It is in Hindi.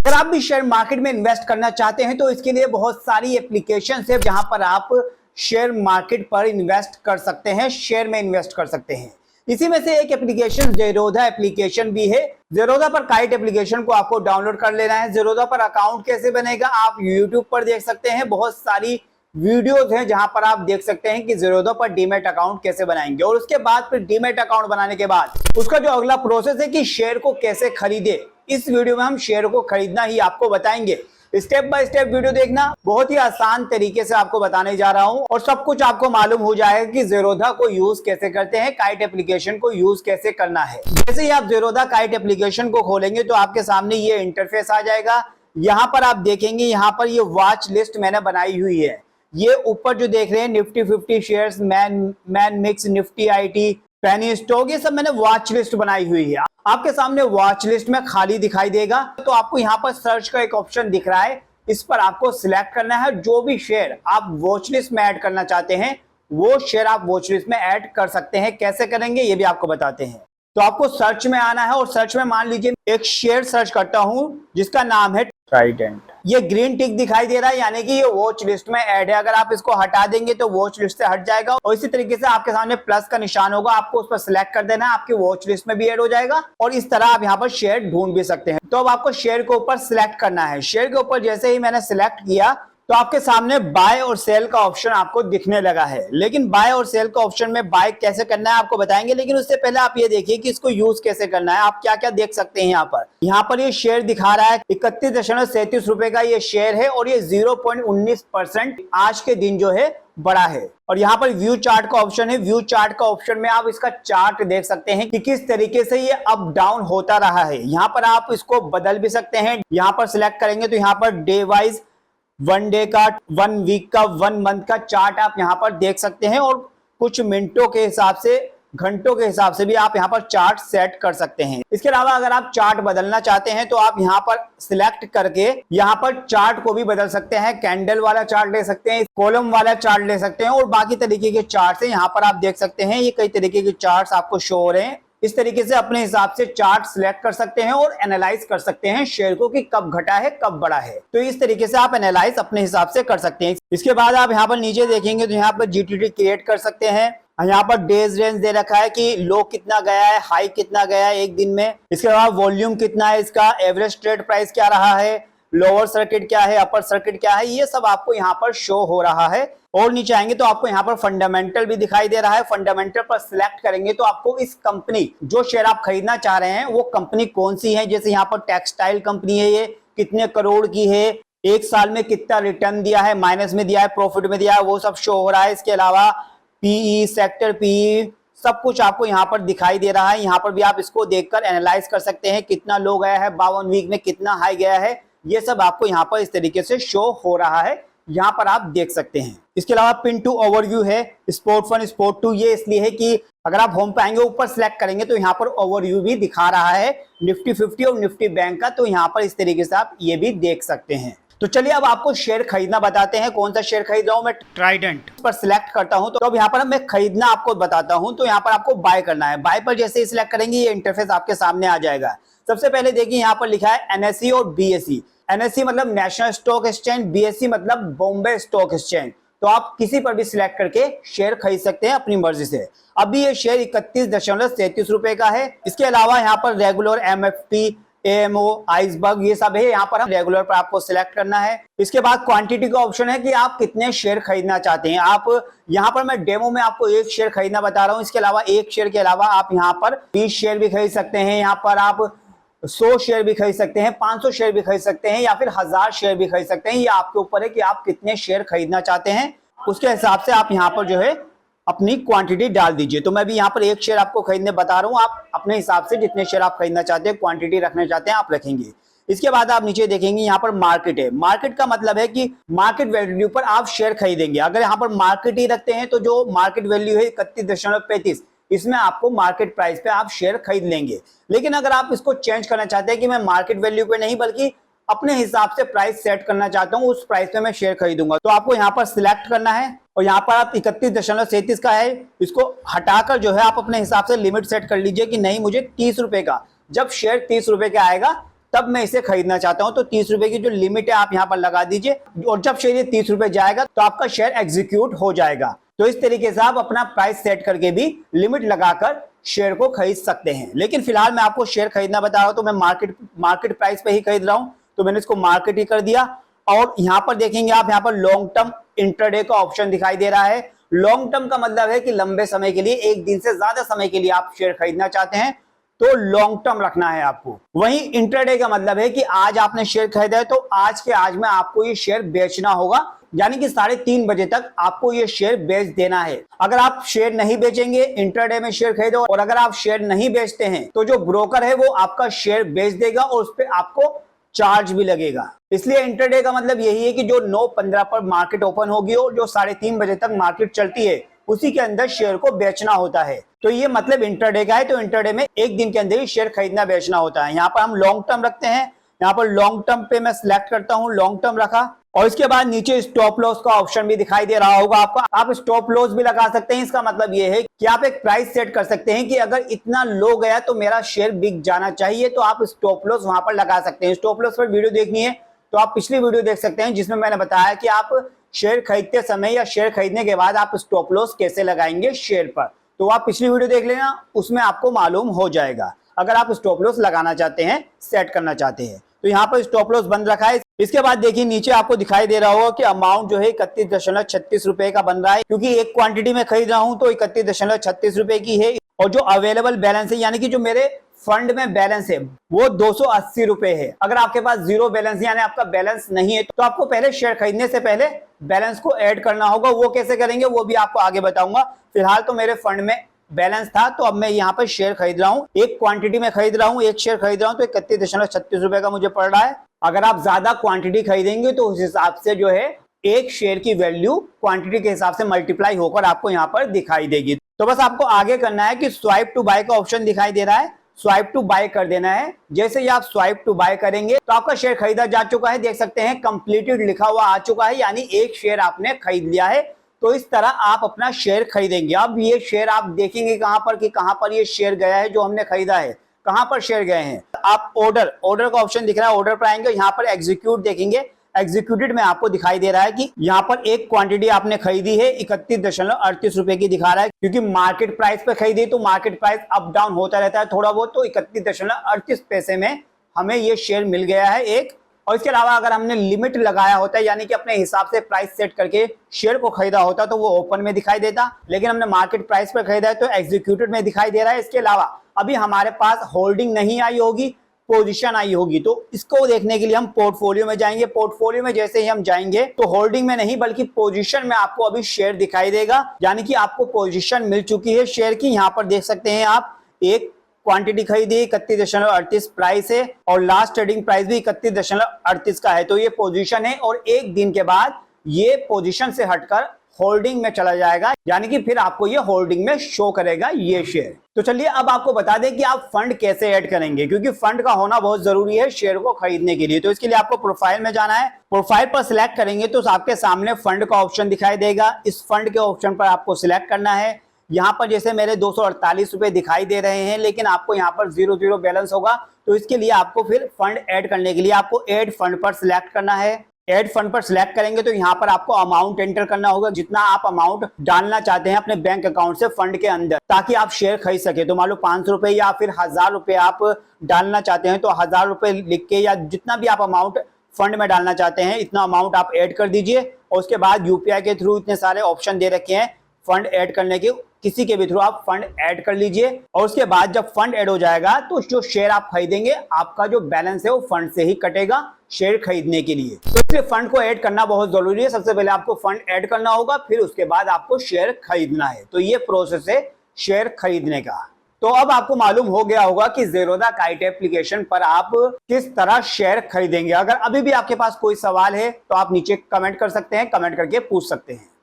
अगर आप भी शेयर मार्केट में इन्वेस्ट करना चाहते हैं तो इसके लिए बहुत सारी एप्लीकेशन है जहां पर आप शेयर मार्केट पर इन्वेस्ट कर सकते हैं, शेयर में इन्वेस्ट कर सकते हैं। इसी में से एक एप्लीकेशन ज़ेरोधा एप्लीकेशन भी है। ज़ेरोधा पर काइट एप्लीकेशन को आपको डाउनलोड कर लेना है। ज़ेरोधा पर अकाउंट कैसे बनेगा आप यूट्यूब पर देख सकते हैं, बहुत सारी वीडियोज हैं जहां पर आप देख सकते हैं कि ज़ेरोधा पर डीमैट अकाउंट कैसे बनाएंगे और उसके बाद फिर डीमैट अकाउंट बनाने के बाद उसका जो अगला प्रोसेस है कि शेयर को कैसे खरीदे, इस वीडियो में हम शेयर को खरीदना ही आपको बताएंगे। स्टेप बाय स्टेप वीडियो देखना, बहुत ही आसान तरीके से आपको बताने जा रहा हूं और सब कुछ आपको मालूम हो जाएगा कि ज़ेरोधा को यूज कैसे करते हैं, काइट एप्लीकेशन को यूज कैसे करना है। जैसे ही आप ज़ेरोधा काइट एप्लीकेशन को खोलेंगे तो आपके सामने ये इंटरफेस आ जाएगा। यहाँ पर आप देखेंगे, यहाँ पर ये वॉच लिस्ट मैंने बनाई हुई है। ये ऊपर जो देख रहे हैं Nifty 50 shares, man mix, Nifty IT, penny stock, ये सब मैंने वॉच लिस्ट बनाई हुई है। आपके सामने वॉच लिस्ट में खाली दिखाई देगा तो आपको यहाँ पर सर्च का एक ऑप्शन दिख रहा है, इस पर आपको सिलेक्ट करना है। जो भी शेयर आप वॉच लिस्ट में ऐड करना चाहते हैं वो शेयर आप वॉच लिस्ट में ऐड कर सकते हैं। कैसे करेंगे ये भी आपको बताते हैं। तो आपको सर्च में आना है और सर्च में मान लीजिए एक शेयर सर्च करता हूं जिसका नाम है ट्राइडेंट। ये ग्रीन टिक दिखाई दे रहा है यानी कि ये वॉच लिस्ट में ऐड है। अगर आप इसको हटा देंगे तो वॉच लिस्ट से हट जाएगा और इसी तरीके से आपके सामने प्लस का निशान होगा, आपको उस पर सिलेक्ट कर देना है, आपकी वॉच लिस्ट में भी ऐड हो जाएगा और इस तरह आप यहाँ पर शेयर ढूंढ भी सकते हैं। तो अब आपको शेयर के ऊपर सिलेक्ट करना है। शेयर के ऊपर जैसे ही मैंने सिलेक्ट किया तो आपके सामने बाय और सेल का ऑप्शन आपको दिखने लगा है। लेकिन बाय और सेल का ऑप्शन में बाय कैसे करना है आपको बताएंगे, लेकिन उससे पहले आप ये देखिए कि इसको यूज कैसे करना है। आप क्या क्या देख सकते हैं यहाँ पर ये शेयर दिखा रहा है 31.37 रुपए का ये शेयर है और ये 0.19% आज के दिन जो है बड़ा है। और यहाँ पर व्यू चार्ट का ऑप्शन है। व्यू चार्ट का ऑप्शन में आप इसका चार्ट देख सकते हैं कि किस तरीके से ये अप डाउन होता रहा है। यहाँ पर आप इसको बदल भी सकते हैं। यहाँ पर सिलेक्ट करेंगे तो यहाँ per day wise, one day का, वन वीक का, वन मंथ का चार्ट आप यहाँ पर देख सकते हैं और कुछ मिनटों के हिसाब से, घंटों के हिसाब से भी आप यहाँ पर चार्ट सेट कर सकते हैं। इसके अलावा अगर आप चार्ट बदलना चाहते हैं तो आप यहाँ पर सिलेक्ट करके यहाँ पर चार्ट को भी बदल सकते हैं। कैंडल वाला चार्ट ले सकते हैं, कॉलम वाला चार्ट ले सकते हैं और बाकी तरीके के चार्ट है यहाँ पर आप देख सकते हैं। ये कई तरीके के चार्ट आपको शो हो रहे हैं। इस तरीके से अपने हिसाब से चार्ट सिलेक्ट कर सकते हैं और एनालाइज कर सकते हैं शेयर को कि कब घटा है कब बढ़ा है। तो इस तरीके से आप एनालाइज अपने हिसाब से कर सकते हैं। इसके बाद आप यहाँ पर नीचे देखेंगे तो यहाँ पर जीटीटी क्रिएट कर सकते हैं। यहाँ पर डेज रेंज दे रखा है कि लो कितना गया है, हाई कितना गया है एक दिन में। इसके बाद वॉल्यूम कितना है, इसका एवरेज ट्रेड प्राइस क्या रहा है, लोअर सर्किट क्या है, अपर सर्किट क्या है, ये सब आपको यहाँ पर शो हो रहा है। और नीचे आएंगे तो आपको यहाँ पर फंडामेंटल भी दिखाई दे रहा है। फंडामेंटल पर सिलेक्ट करेंगे तो आपको इस कंपनी, जो शेयर आप खरीदना चाह रहे हैं वो कंपनी कौन सी है। जैसे यहाँ पर टेक्सटाइल कंपनी है, ये कितने करोड़ की है, एक साल में कितना रिटर्न दिया है, माइनस में दिया है, प्रॉफिट में दिया है, वो सब शो हो रहा है। इसके अलावा पीई, सेक्टर पीई, सब कुछ आपको यहाँ पर दिखाई दे रहा है। यहाँ पर भी आप इसको देखकर एनालाइज कर सकते हैं कितना लो गया है, 52 वीक में कितना हाई गया है, ये सब आपको यहाँ पर इस तरीके से शो हो रहा है, यहाँ पर आप देख सकते हैं। इसके अलावा पिन टू ओवरव्यू है, स्पोर्ट 1, स्पोर्ट 2, ये इसलिए है कि अगर आप होम पे आएंगे ऊपर सिलेक्ट करेंगे तो यहाँ पर ओवरव्यू भी दिखा रहा है निफ्टी 50 और निफ्टी बैंक का। तो यहाँ पर इस तरीके से आप ये भी देख सकते हैं। तो चलिए अब आपको शेयर खरीदना बताते हैं। कौन सा शेयर खरीद रहा हूं मैं, ट्राइडेंट पर सिलेक्ट करता हूं तो अब यहाँ पर मैं खरीदना आपको बताता हूं। तो यहाँ पर आपको बाय करना है। बाय पर जैसे ही सिलेक्ट करेंगे ये इंटरफेस आपके सामने आ जाएगा। सबसे पहले देखिए यहाँ पर लिखा है एनएसई और बीएसई। एनएसई मतलब नेशनल स्टॉक एक्सचेंज, बीएसई मतलब बॉम्बे स्टॉक एक्सचेंज। तो आप किसी पर भी सिलेक्ट करके शेयर खरीद सकते हैं अपनी मर्जी से। अभी ये शेयर 31.37 रुपए का है। इसके अलावा यहाँ पर रेगुलर, एमएफटी, एएमओ, आइसबर्ग, ये सब है। यहाँ पर हम रेगुलर पर आपको सिलेक्ट करना है। इसके बाद क्वांटिटी का ऑप्शन है कि आप कितने शेयर खरीदना चाहते हैं। आप यहाँ पर मैं डेमो में आपको एक शेयर खरीदना बता रहा हूँ। इसके अलावा एक शेयर के अलावा आप यहाँ पर 20 शेयर भी खरीद सकते हैं। यहाँ पर आप 100 शेयर भी खरीद सकते हैं, 500 शेयर भी खरीद सकते हैं या फिर 1000 शेयर भी खरीद सकते हैं। ये आपके ऊपर है कि आप कितने शेयर खरीदना चाहते हैं। उसके हिसाब से आप यहाँ पर जो है अपनी क्वांटिटी डाल दीजिए। तो मैं भी यहाँ पर एक शेयर आपको खरीदने बता रहा हूँ। आप अपने हिसाब से जितने शेयर आप खरीदना चाहते हैं, क्वांटिटी रखना चाहते हैं, आप रखेंगे। इसके बाद आप नीचे देखेंगे यहाँ पर मार्केट है। मार्केट का मतलब है कि मार्केट वैल्यू पर आप शेयर खरीदेंगे। अगर यहाँ पर मार्केट ही रखते हैं तो जो मार्केट वैल्यू है 31.35, इसमें आपको मार्केट प्राइस पे आप शेयर खरीद लेंगे। लेकिन अगर आप इसको चेंज करना चाहते हैं कि मैं मार्केट वैल्यू पे नहीं बल्कि अपने हिसाब से प्राइस सेट करना चाहता हूं, उस प्राइस पे मैं शेयर खरीदूंगा, तो आपको यहाँ पर सिलेक्ट करना है और यहाँ पर आप 31.37 का है, इसको हटाकर जो है आप अपने हिसाब से लिमिट सेट कर लीजिए कि नहीं मुझे 30 रुपए का, जब शेयर 30 रुपए का आएगा तब मैं इसे खरीदना चाहता हूं। तो 30 रुपए की जो लिमिट है आप यहां पर लगा दीजिए और जब शेयर ये 30 रुपए जाएगा तो आपका शेयर एग्जीक्यूट हो जाएगा। तो इस तरीके से आप अपना प्राइस सेट करके भी लिमिट लगाकर शेयर को खरीद सकते हैं। लेकिन फिलहाल मैं आपको शेयर खरीदना बता रहा हूं तो मैं मार्केट प्राइस पे ही खरीद रहा हूं, तो मैंने इसको मार्केट ही कर दिया। और यहां पर देखेंगे आप, यहां पर लॉन्ग टर्म इंट्राडे का ऑप्शन दिखाई दे रहा है। लॉन्ग टर्म का मतलब है कि लंबे समय के लिए, एक दिन से ज्यादा समय के लिए आप शेयर खरीदना चाहते हैं तो लॉन्ग टर्म रखना है आपको। वहीं इंट्राडे का मतलब है कि आज आपने शेयर खरीदा है तो आज के आज में आपको ये शेयर बेचना होगा, यानी कि 3:30 बजे तक आपको ये शेयर बेच देना है। अगर आप शेयर नहीं बेचेंगे, इंट्राडे में शेयर खरीदो और अगर आप शेयर नहीं बेचते हैं तो जो ब्रोकर है वो आपका शेयर बेच देगा और उस पर आपको चार्ज भी लगेगा। इसलिए इंट्राडे का मतलब यही है कि जो 9:15 पर मार्केट ओपन होगी और जो 3:30 बजे तक मार्केट चलती है उसी के अंदर शेयर को बेचना होता है। तो ये मतलब इंट्राडे का है। तो इंट्राडे में एक दिन के अंदर ही शेयर खरीदना बेचना होता है। यहाँ पर हम लॉन्ग टर्म रखते हैं, यहाँ पर लॉन्ग टर्म पे मैं सिलेक्ट करता हूँ, लॉन्ग टर्म रखा और इसके बाद नीचे स्टॉप लॉस का ऑप्शन भी दिखाई दे रहा होगा आपको। आप स्टॉप लॉस भी लगा सकते हैं। इसका मतलब ये है कि आप एक प्राइस सेट कर सकते हैं कि अगर इतना लो गया तो मेरा शेयर बिक जाना चाहिए, तो आप स्टॉप लॉस वहां पर लगा सकते हैं। स्टॉप लॉस पर वीडियो देखनी है तो आप पिछली वीडियो देख सकते हैं जिसमें मैंने बताया कि आप शेयर खरीदते समय या शेयर खरीदने के बाद आप स्टॉप लॉस कैसे लगाएंगे शेयर पर। तो आप पिछली वीडियो देख लेना, उसमें आपको मालूम हो जाएगा अगर आप स्टॉप लॉस लगाना चाहते हैं, सेट करना चाहते हैं। तो यहाँ पर स्टॉप लॉस बंद रखा है। इसके बाद देखिए नीचे आपको दिखाई दे रहा होगा कि अमाउंट जो है 31.36 रुपए का बन रहा है, क्योंकि एक क्वांटिटी में खरीद रहा हूं तो 31.36 रुपए की है। और जो अवेलेबल बैलेंस है, यानी कि जो मेरे फंड में बैलेंस है वो 280 रुपए है। अगर आपके पास जीरो बैलेंस यानी आपका बैलेंस नहीं है तो आपको पहले शेयर खरीदने से पहले बैलेंस को ऐड करना होगा। वो कैसे करेंगे वो भी आपको आगे बताऊंगा। फिलहाल तो मेरे फंड में बैलेंस था तो अब मैं यहाँ पर शेयर खरीद रहा हूँ, एक क्वांटिटी में खरीद रहा हूँ, एक शेयर खरीद रहा हूँ तो 31.36 रुपए का मुझे पड़ रहा है। अगर आप ज्यादा क्वांटिटी खरीदेंगे तो उस हिसाब से जो है एक शेयर की वैल्यू क्वांटिटी के हिसाब से मल्टीप्लाई होकर आपको यहाँ पर दिखाई देगी। तो बस आपको आगे करना है कि स्वाइप टू बाय का ऑप्शन दिखाई दे रहा है, स्वाइप टू बाय कर देना है। जैसे ही आप स्वाइप टू बाय करेंगे तो आपका शेयर खरीदा जा चुका है। देख सकते हैं कंप्लीटेड लिखा हुआ आ चुका है, यानी एक शेयर आपने खरीद लिया है। तो इस तरह आप अपना शेयर खरीदेंगे। अब ये शेयर आप देखेंगे कहां पर कि कहां पर ये शेयर गया है जो हमने खरीदा है, कहां पर शेयर गए हैं। आप ऑर्डर का ऑप्शन दिख रहा है, ऑर्डर पर आएंगे, यहाँ पर एग्जीक्यूट देखेंगे। एग्जीक्यूटेड में आपको दिखाई दे रहा है कि यहाँ पर एक क्वांटिटी आपने खरीदी है 31.38 रुपए की दिखा रहा है, क्योंकि मार्केट प्राइस पे खरीदी तो मार्केट प्राइस अप डाउन होता रहता है थोड़ा बहुत। तो 31.38 पैसे में हमें ये शेयर मिल गया है एक। और इसके अलावा अगर हमने लिमिट लगाया होता है, यानी कि अपने हिसाब से प्राइस सेट करके शेयर को खरीदा होता तो वो ओपन में दिखाई देता, लेकिन हमने मार्केट प्राइस पर खरीदा है तो एग्जीक्यूटेड में दिखाई दे रहा है। इसके अलावा अभी हमारे पास होल्डिंग नहीं आई होगी, पोजीशन आई होगी। तो इसको देखने के लिए हम पोर्टफोलियो में जाएंगे। पोर्टफोलियो में जैसे ही हम जाएंगे तो होल्डिंग में नहीं बल्कि पोजीशन में आपको अभी शेयर दिखाई देगा, यानी कि आपको पोजीशन मिल चुकी है शेयर की। यहाँ पर देख सकते हैं आप, एक क्वांटिटी खरीदी 31.38 प्राइस है और लास्ट ट्रेडिंग प्राइस भी 31.38 का है। तो ये पोजीशन है और एक दिन के बाद ये पोजीशन से हटकर होल्डिंग में चला जाएगा, यानी कि फिर आपको ये होल्डिंग में शो करेगा ये शेयर। तो चलिए अब आपको बता दें कि आप फंड कैसे ऐड करेंगे, क्योंकि फंड का होना बहुत जरूरी है शेयर को खरीदने के लिए। तो इसके लिए आपको प्रोफाइल में जाना है। प्रोफाइल पर सिलेक्ट करेंगे तो आपके सामने फंड का ऑप्शन दिखाई देगा। इस फंड के ऑप्शन पर आपको सिलेक्ट करना है। यहाँ पर जैसे मेरे 248 रुपए दिखाई दे रहे हैं, लेकिन आपको यहाँ पर 0 बैलेंस होगा। तो इसके लिए आपको फिर फंड ऐड करने के लिए आपको ऐड फंड पर सिलेक्ट करना है। ऐड फंड पर सिलेक्ट करेंगे तो यहाँ पर आपको अमाउंट एंटर करना होगा, जितना आप अमाउंट डालना चाहते हैं अपने बैंक अकाउंट से फंड के अंदर, ताकि आप शेयर खरीद सके। तो मान लो 500 रुपए या फिर 1000 रुपए आप डालना चाहते हैं तो 1000 रुपए लिख के या जितना भी आप अमाउंट फंड में डालना चाहते हैं इतना अमाउंट आप ऐड कर दीजिए। और उसके बाद यूपीआई के थ्रू इतने सारे ऑप्शन दे रखे हैं फंड ऐड करने के, किसी के भी थ्रू आप फंड ऐड कर लीजिए। और उसके बाद जब फंड ऐड हो जाएगा तो जो शेयर आप खरीदेंगे आपका जो बैलेंस है वो फंड से ही कटेगा शेयर खरीदने के लिए। तो इसलिए फंड को ऐड करना बहुत जरूरी है। सबसे पहले आपको फंड ऐड करना होगा, फिर उसके बाद आपको शेयर खरीदना है। तो ये प्रोसेस है शेयर खरीदने का। तो अब आपको मालूम हो गया होगा कि ज़ेरोधा काइट एप्लीकेशन पर आप किस तरह शेयर खरीदेंगे। अगर अभी भी आपके पास कोई सवाल है तो आप नीचे कमेंट कर सकते हैं, कमेंट करके पूछ सकते हैं।